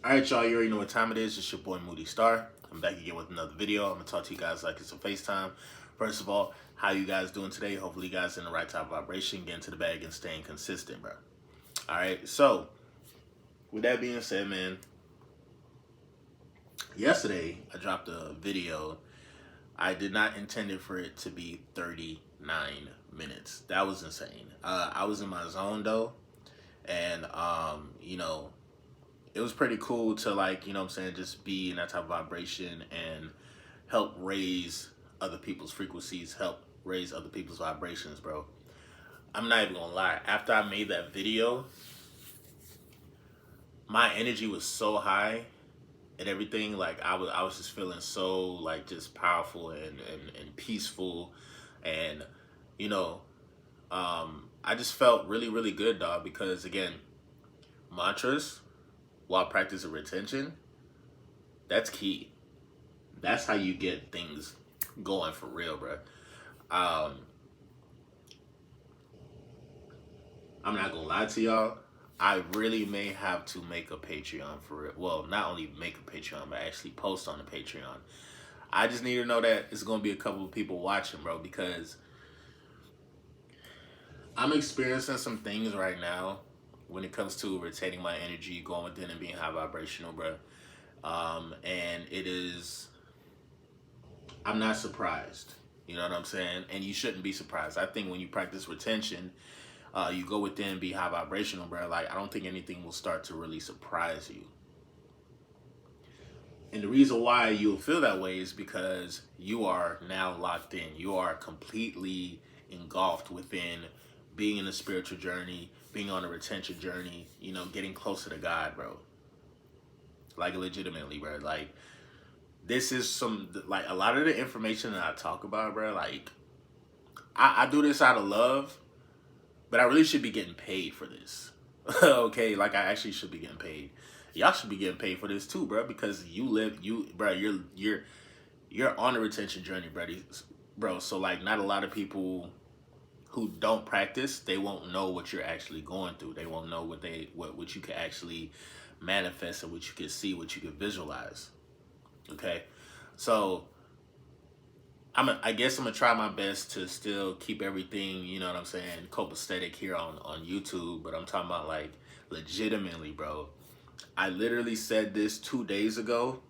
Alright, y'all, you already know what time it is. It's your boy Moody Starr. I'm back again with another video. I'm going to talk to you guys like it's a FaceTime. First of all, how you guys doing today? Hopefully you guys in the right type of vibration, getting to the bag and staying consistent, bro. Alright, so, with that being said, man, yesterday I dropped a video. I did not intend it for it to be 39 minutes. That was insane. I was in my zone, though, and, it was pretty cool to, like, you know what I'm saying, just be in that type of vibration and help raise other people's frequencies, help raise other people's vibrations, bro. I'm not even gonna lie. After I made that video, my energy was so high and everything. Like, I was just feeling so, like, just powerful and peaceful. And, I just felt really, really good, dog, because, again, mantras, while practicing retention, that's key. That's how you get things going for real, bro. I'm not gonna lie to y'all. I really may have to make a Patreon for it. Well, not only make a Patreon, but actually post on the Patreon. I just need to know that it's gonna be a couple of people watching, bro, because I'm experiencing some things right now when it comes to retaining my energy, going within and being high vibrational, bro. And it is, I'm not surprised. You know what I'm saying? And you shouldn't be surprised. I think when you practice retention, you go within and be high vibrational, bro. Like, I don't think anything will start to really surprise you. And the reason why you'll feel that way is because you are now locked in. You are completely engulfed within being in a spiritual journey, being on a retention journey, getting closer to God, bro. Like, legitimately, bro. Like, this is like, a lot of the information that I talk about, bro, like, I do this out of love, but I really should be getting paid for this. Okay? Like, I actually should be getting paid. Y'all should be getting paid for this too, bro, because you're on a retention journey, bro. So, like, not a lot of people who don't practice, they won't know what you're actually going through. They won't know what you can actually manifest and what you can see, what you can visualize. Okay? So, I guess I'm gonna try my best to still keep everything, you know what I'm saying, copacetic here on YouTube, but I'm talking about, like, legitimately, bro. I literally said this 2 days ago.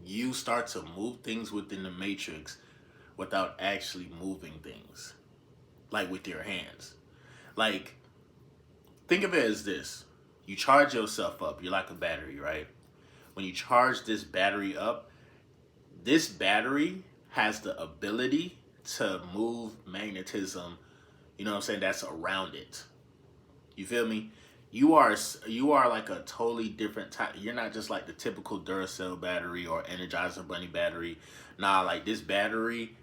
You start to move things within the matrix without actually moving things, like with your hands. Like, think of it as this. You charge yourself up. You're like a battery, right? When you charge this battery up, this battery has the ability to move magnetism, you know what I'm saying, that's around it. You feel me? You are like a totally different type. You're not just like the typical Duracell battery or Energizer Bunny battery. Nah, like, this battery,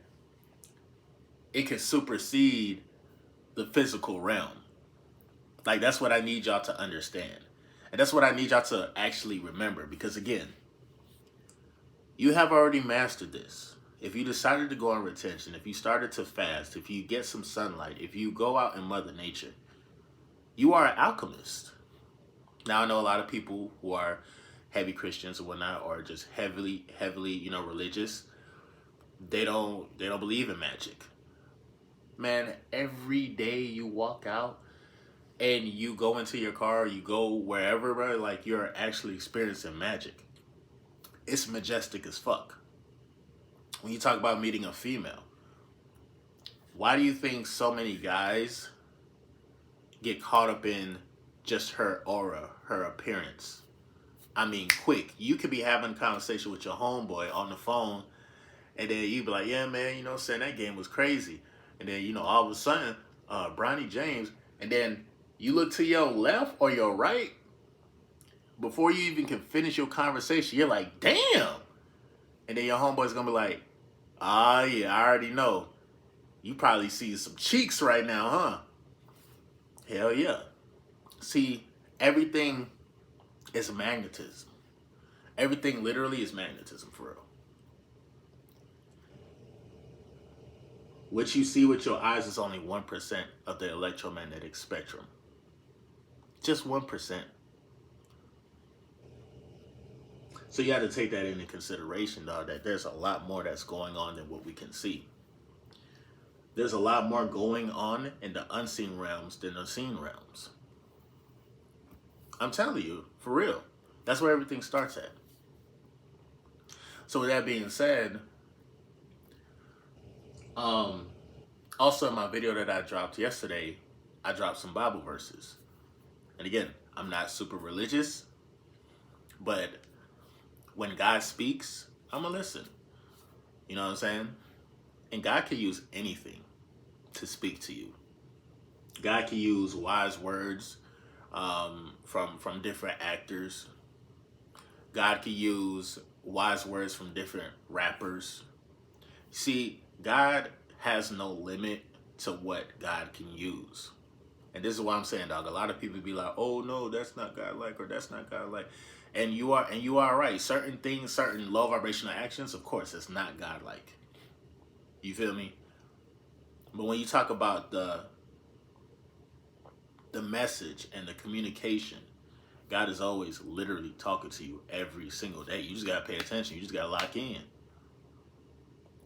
it can supersede the physical realm. Like, that's what I need y'all to understand. And that's what I need y'all to actually remember. Because, again, you have already mastered this. If you decided to go on retention, if you started to fast, if you get some sunlight, if you go out in Mother Nature, you are an alchemist. Now, I know a lot of people who are heavy Christians or whatnot, or just heavily, religious. They don't believe in magic. Man, every day you walk out and you go into your car, you go wherever, bro, like, you're actually experiencing magic. It's majestic as fuck. When you talk about meeting a female, why do you think so many guys get caught up in just her aura, her appearance? I mean, quick. You could be having a conversation with your homeboy on the phone, and then you be like, yeah, man, you know what I'm saying, that game was crazy. And then, all of a sudden, Bronny James, and then you look to your left or your right, before you even can finish your conversation, you're like, damn. And then your homeboy's gonna be like, yeah, I already know. You probably see some cheeks right now, huh? Hell yeah. See, everything is magnetism. Everything literally is magnetism, for real. What you see with your eyes is only 1% of the electromagnetic spectrum. Just 1%. So you have to take that into consideration, dog, that there's a lot more that's going on than what we can see. There's a lot more going on in the unseen realms than the seen realms. I'm telling you, for real. That's where everything starts at. So with that being said, um, also in my video that I dropped yesterday, I dropped some Bible verses. And again, I'm not super religious, but when God speaks, I'm gonna listen. You know what I'm saying? And God can use anything to speak to you. God can use wise words from different actors. God can use wise words from different rappers. See, God has no limit to what God can use. And this is what I'm saying, dog. A lot of people be like, "Oh no, that's not God like, or that's not God like," and you are right. Certain things, certain low vibrational actions, of course, it's not God like. You feel me? But when you talk about the message and the communication, God is always literally talking to you every single day. You just gotta pay attention. You just gotta lock in.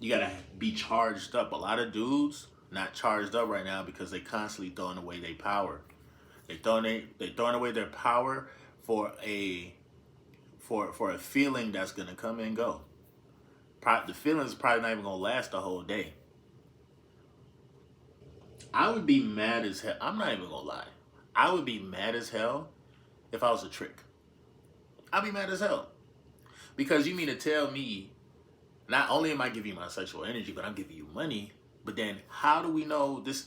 You gotta be charged up. A lot of dudes not charged up right now because they constantly throwing away their power. They throwing away their power for a for a feeling that's gonna come and go. The feeling is probably not even gonna last the whole day. I would be mad as hell. I'm not even gonna lie. I would be mad as hell if I was a trick. I'd be mad as hell. Because you mean to tell me, not only am I giving you my sexual energy, but I'm giving you money. But then how do we know this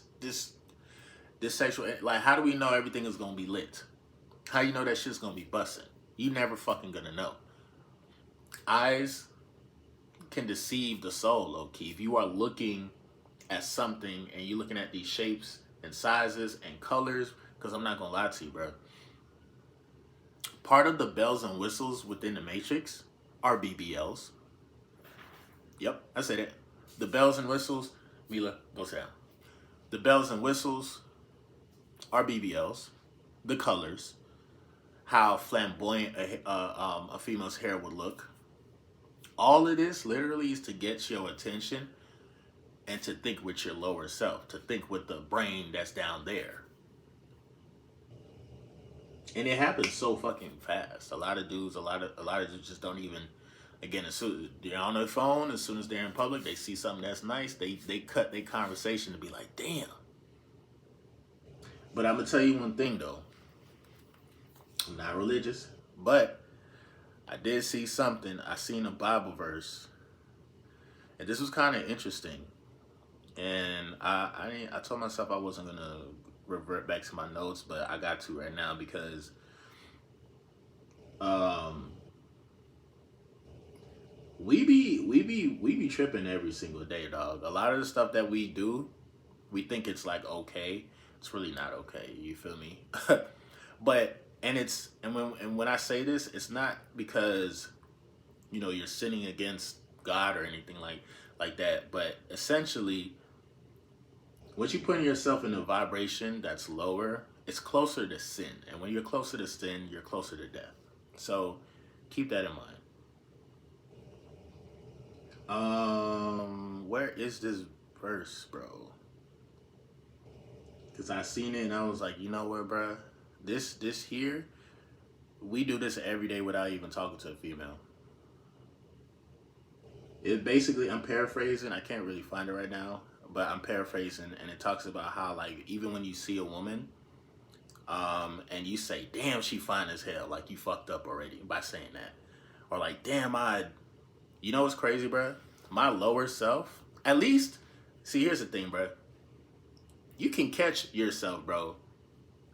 sexual, like, how do we know everything is gonna be lit? How you know that shit's gonna be busting? You never fucking gonna know. Eyes can deceive the soul, low key. If you are looking at something and you're looking at these shapes and sizes and colors, because I'm not gonna lie to you, bro. Part of the bells and whistles within the Matrix are BBLs. Yep, I said it. The bells and whistles, Mila, go sit down. The bells and whistles are BBLs. The colors, how flamboyant a female's hair would look. All of this literally is to get your attention and to think with your lower self, to think with the brain that's down there. And it happens so fucking fast. A lot of dudes just don't even. Again, as soon as they're on their phone, as soon as they're in public, they see something that's nice, they cut their conversation to be like, damn. But I'm gonna tell you one thing though. I'm not religious, but I did see something. I seen a Bible verse, and this was kind of interesting. And I told myself I wasn't gonna revert back to my notes, but I got to right now because we be tripping every single day, dog. A lot of the stuff that we do, we think it's like okay. It's really not okay. You feel me? But when I say this, it's not because you're sinning against God or anything like that. But essentially, once you put yourself in a vibration that's lower, it's closer to sin. And when you're closer to sin, you're closer to death. So keep that in mind. Where is this verse, bro? Because I seen it and I was like, you know what, bro? This here, we do this every day without even talking to a female. It basically, I'm paraphrasing. I can't really find it right now, but I'm paraphrasing, and it talks about how, like, even when you see a woman, and you say, "Damn, she fine as hell," like you fucked up already by saying that, or like, "Damn, you know what's crazy, bro? My lower self, at least." See, here's the thing, bro. You can catch yourself, bro.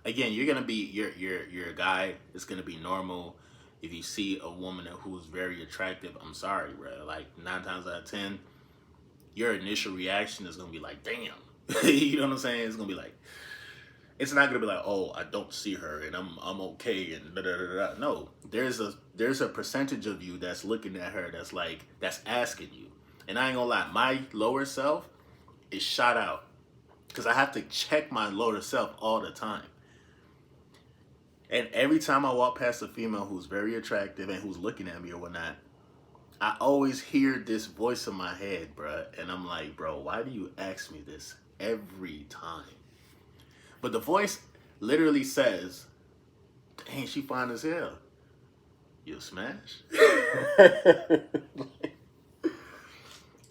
Again, you're gonna be you're a guy. It's gonna be normal. If you see a woman who's very attractive, I'm sorry, bro. Like 9 times out of 10, your initial reaction is gonna be like, "Damn," you know what I'm saying? It's gonna be like, it's not gonna be like, "Oh, I don't see her and I'm okay," and da da da da. No, there's a percentage of you that's looking at her that's asking you. And I ain't gonna lie, my lower self is shot out because I have to check my lower self all the time. And every time I walk past a female who's very attractive and who's looking at me or whatnot, I always hear this voice in my head, bruh. And I'm like, bro, why do you ask me this every time? But the voice literally says, dang, she fine as hell. You'll smash?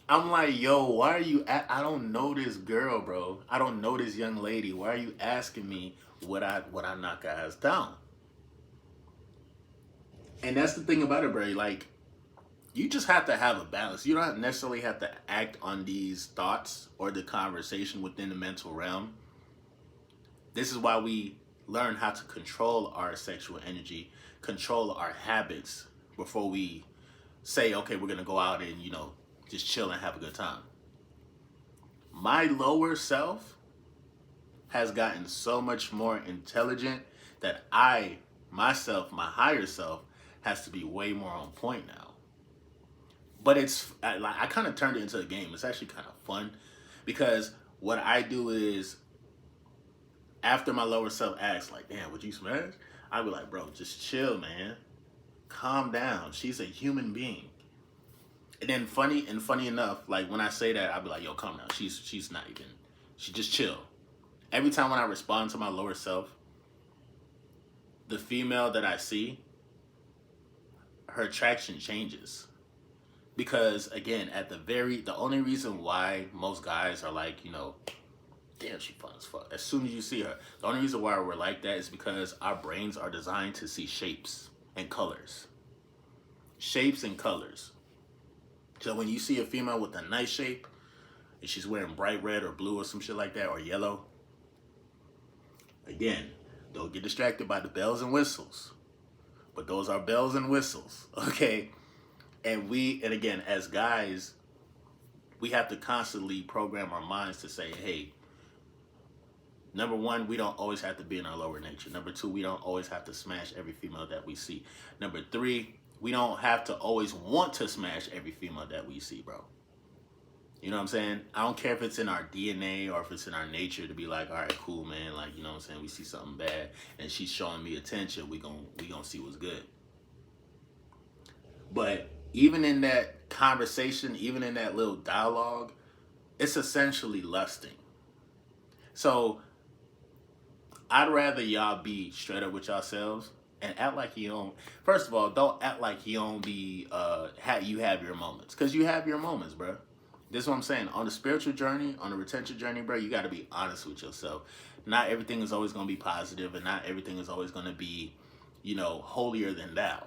I'm like, yo, why are you I don't know this girl, bro. I don't know this young lady. Why are you asking me would I knock her ass down? And that's the thing about it, bro. Like, you just have to have a balance. You don't necessarily have to act on these thoughts or the conversation within the mental realm. This is why we learn how to control our sexual energy, control our habits before we say, okay, we're gonna go out and, just chill and have a good time. My lower self has gotten so much more intelligent that I, myself, my higher self, has to be way more on point now. But I kind of turned it into a game. It's actually kind of fun because what I do is after my lower self asks, like, damn, would you smash? I'd be like, bro, just chill, man. Calm down. She's a human being. And then funny enough, like when I say that, I'd be like, yo, calm down. She's not even, she just chill. Every time when I respond to my lower self, the female that I see, her attraction changes. Because again, the only reason why most guys are like, damn, she fun as fuck. As soon as you see her, the only reason why we're like that is because our brains are designed to see shapes and colors. Shapes and colors. So when you see a female with a nice shape, and she's wearing bright red or blue or some shit like that, or yellow, again, don't get distracted by the bells and whistles. But those are bells and whistles, okay? And again, as guys, we have to constantly program our minds to say, hey, number one, we don't always have to be in our lower nature. Number two, we don't always have to smash every female that we see. Number three, we don't have to always want to smash every female that we see, bro. You know what I'm saying? I don't care if it's in our DNA or if it's in our nature to be like, all right, cool, man. Like, you know what I'm saying? We see something bad and she's showing me attention. We gonna see what's good. But even in that conversation, even in that little dialogue, it's essentially lusting. So I'd rather y'all be straight up with yourselves and act like you don't. First of all, don't act like you don't be you have your moments, because you have your moments, bro. This is what I'm saying. On the spiritual journey, on the retention journey, bro, you got to be honest with yourself. Not everything is always going to be positive, and not everything is always going to be, holier than thou.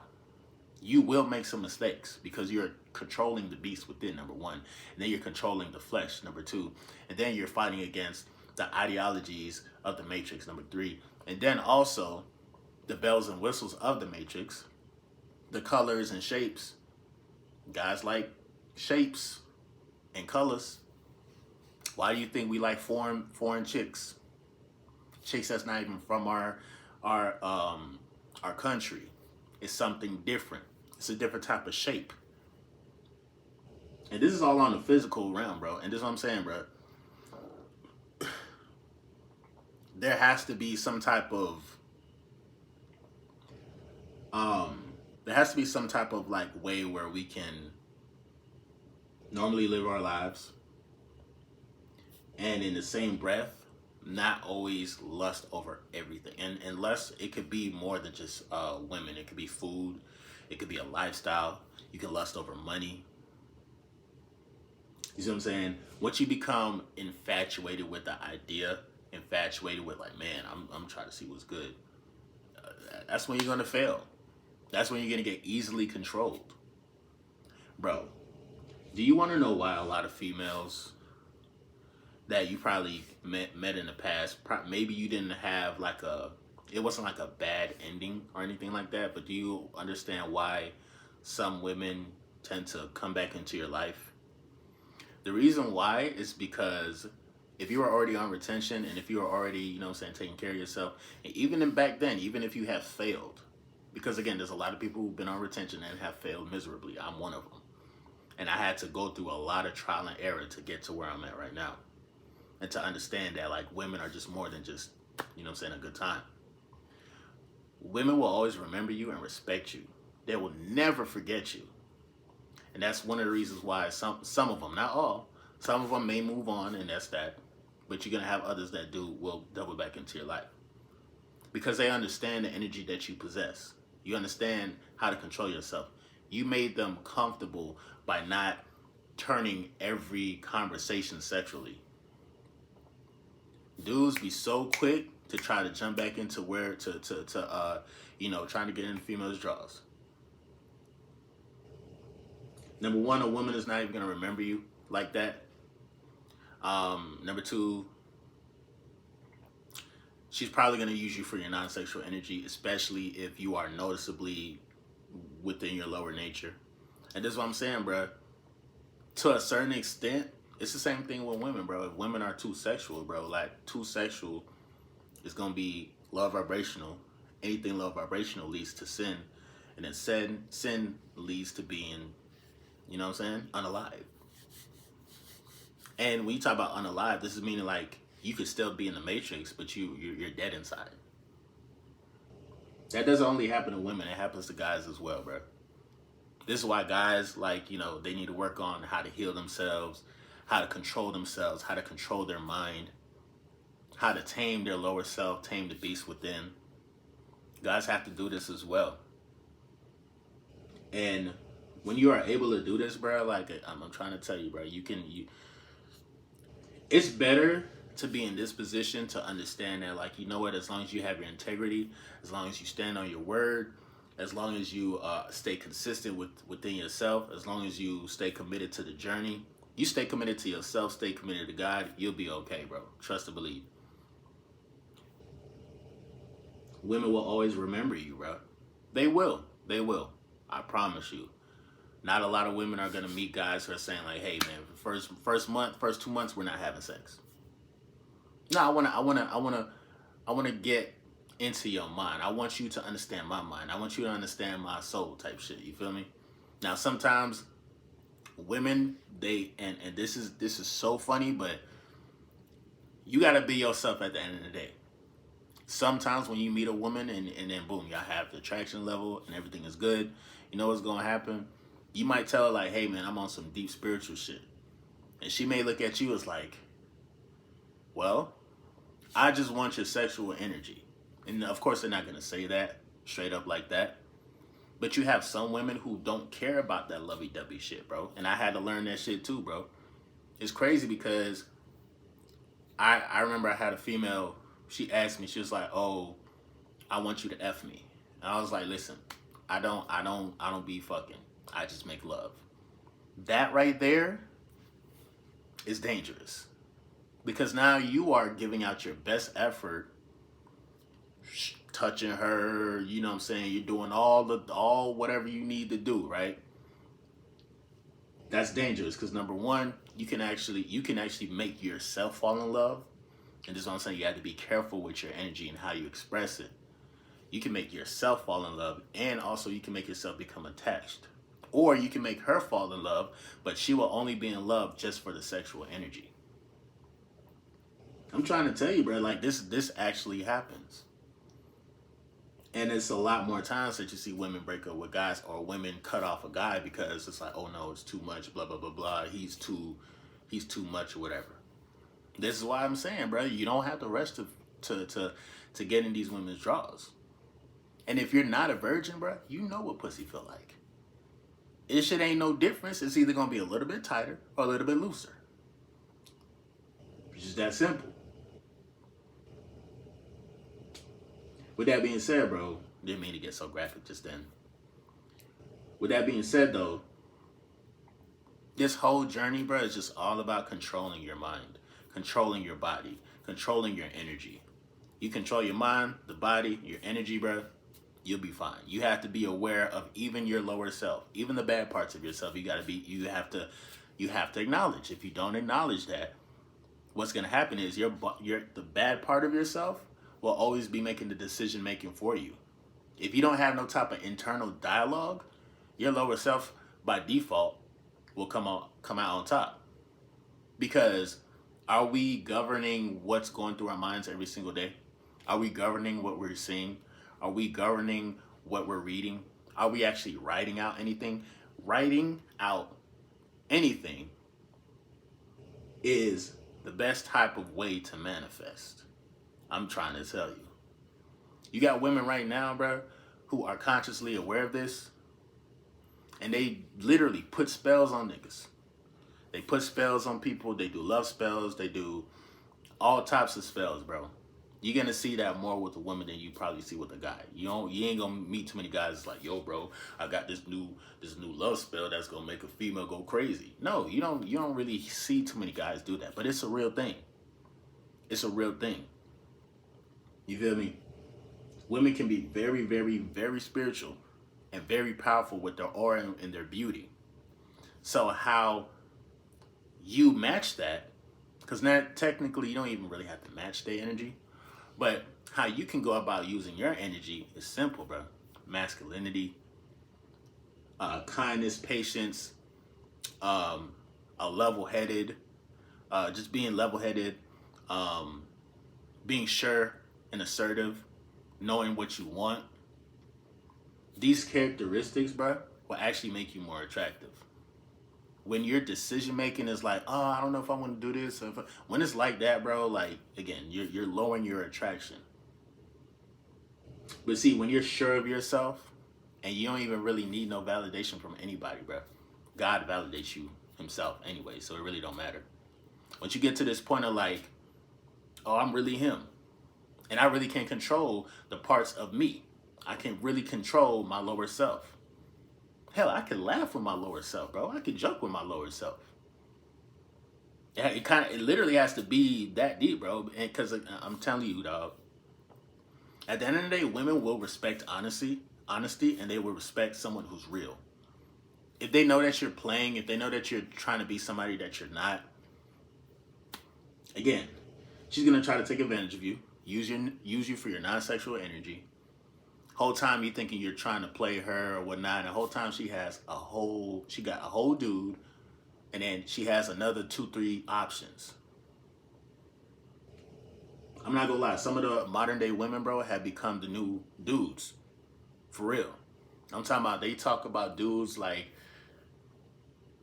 You will make some mistakes because you're controlling the beast within, number one. And then you're controlling the flesh, number two. And then you're fighting against the ideologies of the Matrix, number three. And then also the bells and whistles of the Matrix, the colors and shapes. Guys like shapes and colors. Why do you think we like foreign chicks? Chicks that's not even from our country. It's something different. It's a different type of shape. And this is all on the physical realm, bro. And this is what I'm saying, bro. There has to be some type of like way where we can normally live our lives and in the same breath not always lust over everything. And lust, it could be more than just women. It could be food. It could be a lifestyle. You can lust over money. You see what I'm saying? Once you become infatuated with the idea, infatuated with like, man, I'm trying to see what's good, that's when you're going to fail. That's when you're going to get easily controlled. Bro, do you want to know why a lot of females that you probably met in the past, maybe you didn't have like it wasn't like a bad ending or anything like that, but do you understand why some women tend to come back into your life? The reason why is because if you were already on retention and if you were already, taking care of yourself, and even back then, even if you have failed, because again, there's a lot of people who've been on retention and have failed miserably. I'm one of them. And I had to go through a lot of trial and error to get to where I'm at right now. And to understand that like women are just more than just, a good time. Women will always remember you and respect you. They will never forget you. And that's one of the reasons why some of them, not all, some of them may move on, and that's that. But you're gonna have others that will double back into your life because they understand the energy that you possess. You understand how to control yourself. You made them comfortable by not turning every conversation sexually. Dudes be so quick to try to jump back into where trying to get in females' draws. Number one, a woman is not even gonna remember you like that. Number two, she's probably gonna use you for your non-sexual energy, especially if you are noticeably within your lower nature. And this is what I'm saying, bro. To a certain extent, it's the same thing with women, bro. If women are too sexual, bro, like too sexual, it's gonna be low vibrational. Anything low vibrational leads to sin, and then sin leads to being, you know what I'm saying, unalive. And when you talk about unalive, this is meaning like you could still be in the matrix, but you're dead inside. That doesn't only happen to women; it happens to guys as well, bro. This is why guys, like, they need to work on how to heal themselves, how to control themselves, how to control their mind, how to tame their lower self, tame the beast within. Guys have to do this as well. And when you are able to do this, bro, like I'm trying to tell you, bro, it's better to be in this position to understand that, like, you know what, as long as you have your integrity, as long as you stand on your word, as long as you stay consistent within yourself, as long as you stay committed to the journey, you stay committed to yourself, stay committed to God, you'll be okay, bro. Trust and believe. Women will always remember you, bro. They will. They will. I promise you. Not a lot of women are gonna meet guys who are saying like, "Hey, man, first 2 months, we're not having sex." No, I wanna get into your mind. I want you to understand my mind. I want you to understand my soul, type shit. You feel me? Now, sometimes women, and this is so funny, but you gotta be yourself at the end of the day. Sometimes when you meet a woman and then boom, y'all have the attraction level and everything is good, you know what's gonna happen? You might tell her like, "Hey, man, I'm on some deep spiritual shit," and she may look at you as like, "Well, I just want your sexual energy." And of course, they're not gonna say that straight up like that. But you have some women who don't care about that lovey-dovey shit, bro. And I had to learn that shit too, bro. It's crazy because I remember I had a female. She asked me. She was like, "Oh, I want you to F me." And I was like, "Listen, I don't be fucking. I just make love." That right there is dangerous because now you are giving out your best effort, touching her. You know what I'm saying? You're doing all whatever you need to do, right? That's dangerous because number one, you can actually make yourself fall in love. And this is what I'm saying. You have to be careful with your energy and how you express it. You can make yourself fall in love, and also you can make yourself become attached. Or you can make her fall in love, but she will only be in love just for the sexual energy. I'm trying to tell you, bro, like this actually happens. And it's a lot more times that you see women break up with guys or women cut off a guy because it's like, "Oh no, it's too much, blah blah blah blah. He's too much or whatever." This is why I'm saying, bro, you don't have to rush to get in these women's draws. And if you're not a virgin, bro, you know what pussy feel like. It shit ain't no difference. It's either gonna be a little bit tighter or a little bit looser. It's just that simple. With that being said, bro, didn't mean to get so graphic just then. With that being said, though, this whole journey, bro, is just all about controlling your mind, controlling your body, controlling your energy. You control your mind, the body, your energy, bro, you'll be fine. You have to be aware of even your lower self, even the bad parts of yourself. You have to acknowledge. If you don't acknowledge that, what's gonna happen is the bad part of yourself will always be making the decision making for you. If you don't have no type of internal dialogue, your lower self by default will come out on top. Because are we governing what's going through our minds every single day? Are we governing what we're seeing? Are we governing what we're reading? Are we actually writing out anything? Writing out anything is the best type of way to manifest. I'm trying to tell you. You got women right now, bro, who are consciously aware of this, and they literally put spells on niggas. They put spells on people. They do love spells. They do all types of spells, bro. You're gonna see that more with a woman than you probably see with a guy. You ain't gonna meet too many guys like, yo, bro, I got this new love spell that's gonna make a female go crazy. No, you don't really see too many guys do that. But it's a real thing. It's a real thing. You feel me? Women can be very, very, very spiritual and very powerful with their aura and their beauty. So how you match that, because now technically you don't even really have to match their energy, but how you can go about using your energy is simple, bro. Masculinity, kindness, patience, a level-headed, just being level-headed, being sure and assertive, knowing what you want. These characteristics, bro, will actually make you more attractive. When your decision making is like, oh, I don't know if I want to do this. When it's like that, bro, like, again, you're lowering your attraction. But see, when you're sure of yourself and you don't even really need no validation from anybody, bro, God validates you himself anyway, so it really don't matter. Once you get to this point of like, oh, I'm really him, and I really can control the parts of me. I can really control my lower self. Hell, I can laugh with my lower self, bro. I can joke with my lower self. Yeah, it literally has to be that deep, bro. And because I'm telling you, dog, at the end of the day, women will respect honesty, and they will respect someone who's real. If they know that you're playing, if they know that you're trying to be somebody that you're not, again, she's gonna try to take advantage of you, use you for your non-sexual energy. Whole time you thinking you're trying to play her or whatnot, and the whole time she got a whole dude, and then she has another 2-3 options. I'm not gonna lie, some of the modern day women, bro, have become the new dudes. For real. I'm talking about they talk about dudes like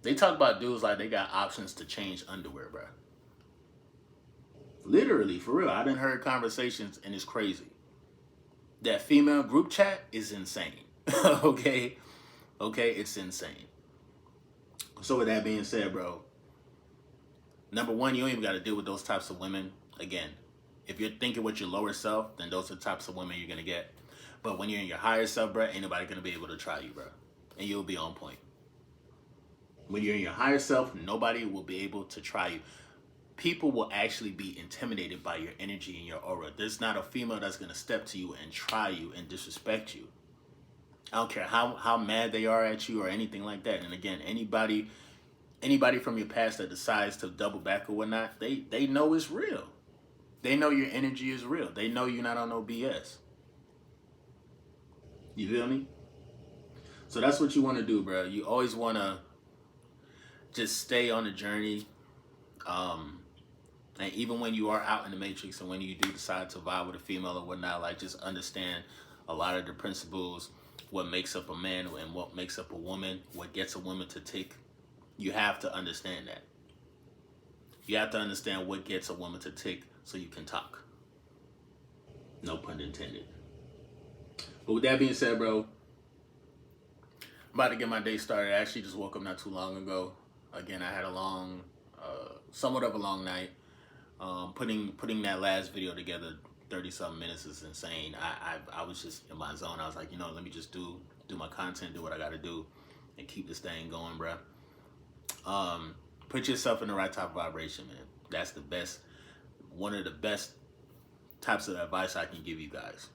they got options to change underwear, bro. Literally, for real. I done heard conversations and it's crazy. That female group chat is insane. Okay, it's insane. So with that being said, bro, number one, you don't even got to deal with those types of women. Again, if you're thinking with your lower self, then those are the types of women you're gonna get. But when you're in your higher self, bro, ain't nobody gonna be able to try you, bro, and you'll be on point. When you're in your higher self, nobody will be able to try you. People will actually be intimidated by your energy and your aura. There's not a female that's gonna step to you and try you and disrespect you. I don't care how mad they are at you or anything like that. And again, anybody from your past that decides to double back or whatnot, they know it's real. They know your energy is real. They know you're not on no BS. You feel me? So that's what you want to do, bro. You always want to just stay on the journey. And even when you are out in the matrix and when you do decide to vibe with a female or whatnot, like just understand a lot of the principles, what makes up a man and what makes up a woman, what gets a woman to tick. You have to understand that. You have to understand what gets a woman to tick so you can talk. No pun intended. But with that being said, bro, I'm about to get my day started. I actually just woke up not too long ago. Again, I had a long, somewhat of a long night. Putting that last video together, 30-something minutes is insane. I was just in my zone. I was like, let me just do my content, do what I got to do, and keep this thing going, bro. Put yourself in the right type of vibration, man. That's the best, one of the best types of advice I can give you guys.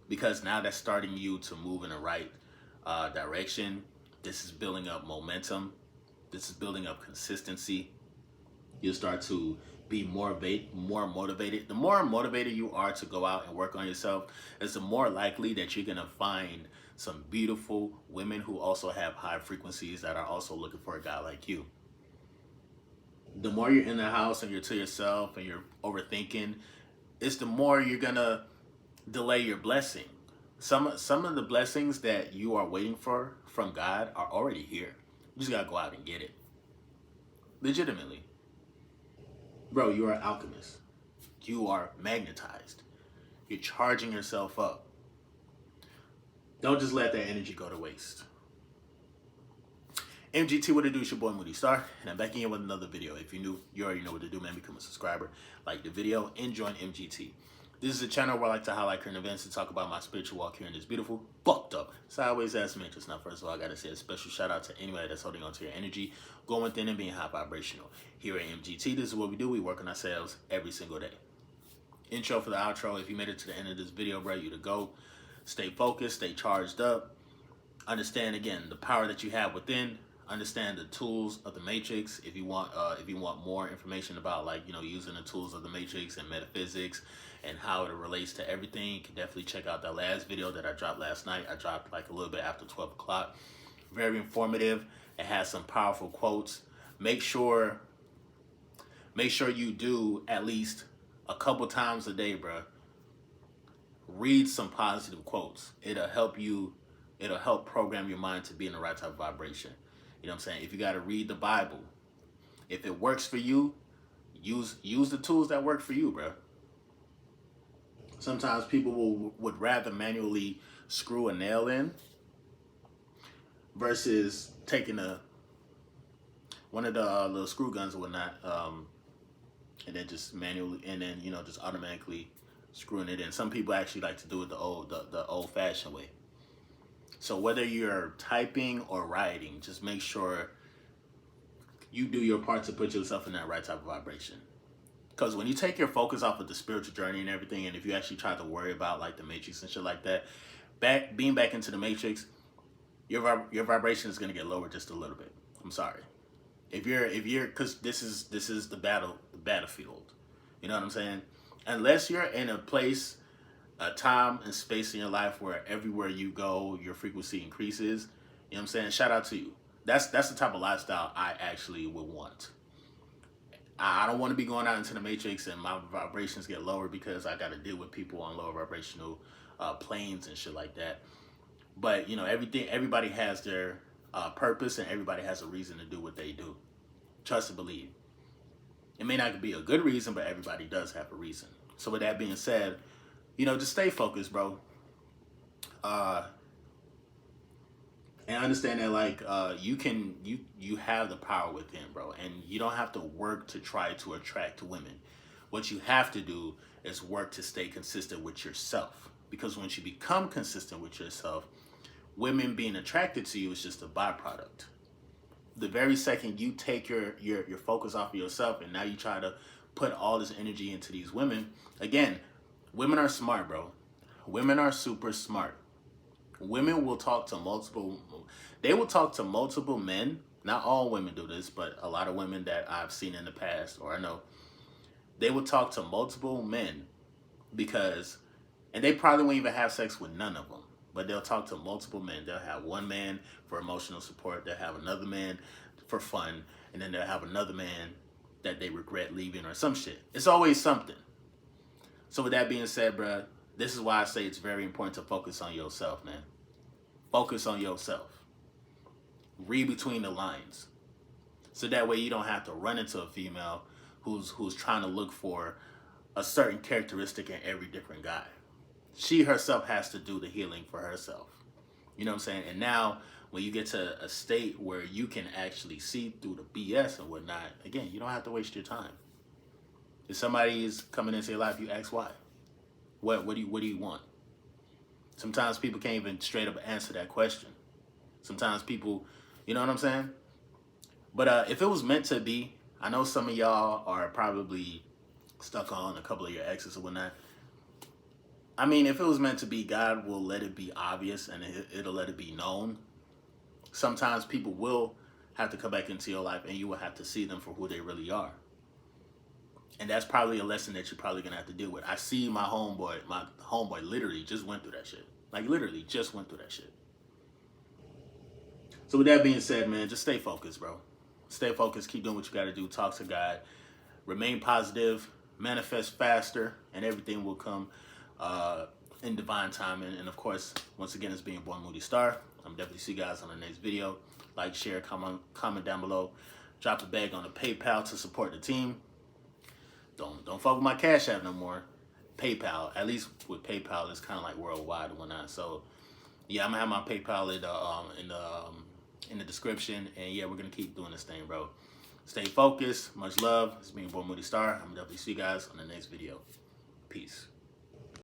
Because now that's starting you to move in the right direction. This is building up momentum. This is building up consistency. You'll start to be more motivated. The more motivated you are to go out and work on yourself, is the more likely that you're gonna find some beautiful women who also have high frequencies that are also looking for a guy like you. The more you're in the house and you're to yourself and you're overthinking, it's the more you're gonna delay your blessing. Some of the blessings that you are waiting for from God are already here. You just gotta go out and get it. Legitimately. Bro, you are an alchemist. You are magnetized. You're charging yourself up. Don't just let that energy go to waste. MGT, what it do? It's your boy Moody Starr, and I'm back in with another video. If you're new, you already know what to do, man. Become a subscriber, like the video, and join MGT. This is a channel where I like to highlight current events and talk about my spiritual walk here in this beautiful, fucked up, sideways ass matrix. Now, first of all, I gotta say a special shout out to anybody that's holding on to your energy, going within and being high vibrational. Here at MGT, this is what we do. We work on ourselves every single day. Intro for the outro. If you made it to the end of this video, bro, you to go. Stay focused, stay charged up. Understand again the power that you have within. Understand the tools of the matrix. If you want more information about, like, you know, using the tools of the matrix and metaphysics and how it relates to everything, you can definitely check out that last video that I dropped last night. I dropped like a little bit after 12 o'clock. Very informative. It has some powerful quotes. Make sure you do at least a couple times a day, bro. Read some positive quotes. It'll help program your mind to be in the right type of vibration. You know what I'm saying? If you got to read the Bible, if it works for you, use the tools that work for you, bro. Sometimes people would rather manually screw a nail in versus taking one of the little screw guns or whatnot, and then just manually, and then, you know, just automatically screwing it in. Some people actually like to do it the old-fashioned way. So whether you're typing or writing, just make sure you do your part to put yourself in that right type of vibration. Because when you take your focus off of the spiritual journey and everything, and if you actually try to worry about like the matrix and shit like that, being back into the matrix, your vibration is gonna get lower just a little bit. I'm sorry. If you're, because this is the battlefield. You know what I'm saying? Unless you're in a place, a time and space in your life where everywhere you go, your frequency increases. You know what I'm saying? Shout out to you. That's the type of lifestyle I actually would want. I don't want to be going out into the matrix and my vibrations get lower because I got to deal with people on lower vibrational planes and shit like that. But, you know, everybody has their purpose, and everybody has a reason to do what they do. Trust and believe. It may not be a good reason, but everybody does have a reason. So with that being said, you know, just stay focused, bro. And understand that, like, you have the power within, bro, and you don't have to work to try to attract women. What you have to do is work to stay consistent with yourself, because once you become consistent with yourself, women being attracted to you is just a byproduct. The very second you take your focus off of yourself and now you try to put all this energy into these women, again, women are smart, bro. Women are super smart. Women will talk to multiple men. Not all women do this, but a lot of women that I've seen in the past, or I know, they will talk to multiple men and they probably won't even have sex with none of them, but they'll talk to multiple men. They'll have one man for emotional support, they'll have another man for fun, and then they'll have another man that they regret leaving or some shit. It's always something. So with that being said, bruh, this is why I say it's very important to focus on yourself, man. Focus on yourself. Read between the lines. So that way you don't have to run into a female who's trying to look for a certain characteristic in every different guy. She herself has to do the healing for herself. You know what I'm saying? And now, when you get to a state where you can actually see through the BS and whatnot, again, you don't have to waste your time. If somebody is coming into your life, you ask why. What do you want? Sometimes people can't even straight up answer that question. Sometimes people, you know what I'm saying? But if it was meant to be, I know some of y'all are probably stuck on a couple of your exes or whatnot. I mean, if it was meant to be, God will let it be obvious, and it'll let it be known. Sometimes people will have to come back into your life, and you will have to see them for who they really are. And that's probably a lesson that you're probably going to have to deal with. I see my homeboy literally just went through that shit. Like, literally just went through that shit. So with that being said, man, just stay focused, bro. Stay focused. Keep doing what you got to do. Talk to God. Remain positive. Manifest faster, and everything will come in divine timing. And of course, once again, it's being born Moody Starr. I'm definitely see you guys on the next video. Like, share, comment down below. Drop a bag on the PayPal to support the team. Don't fuck with my Cash App no more. PayPal, at least with PayPal, it's kind of like worldwide and whatnot. So yeah, I'm gonna have my PayPal in the description. And yeah, we're gonna keep doing this thing, bro. Stay focused. Much love. It's being born Moody Starr. I'm gonna definitely see you guys on the next video. Peace.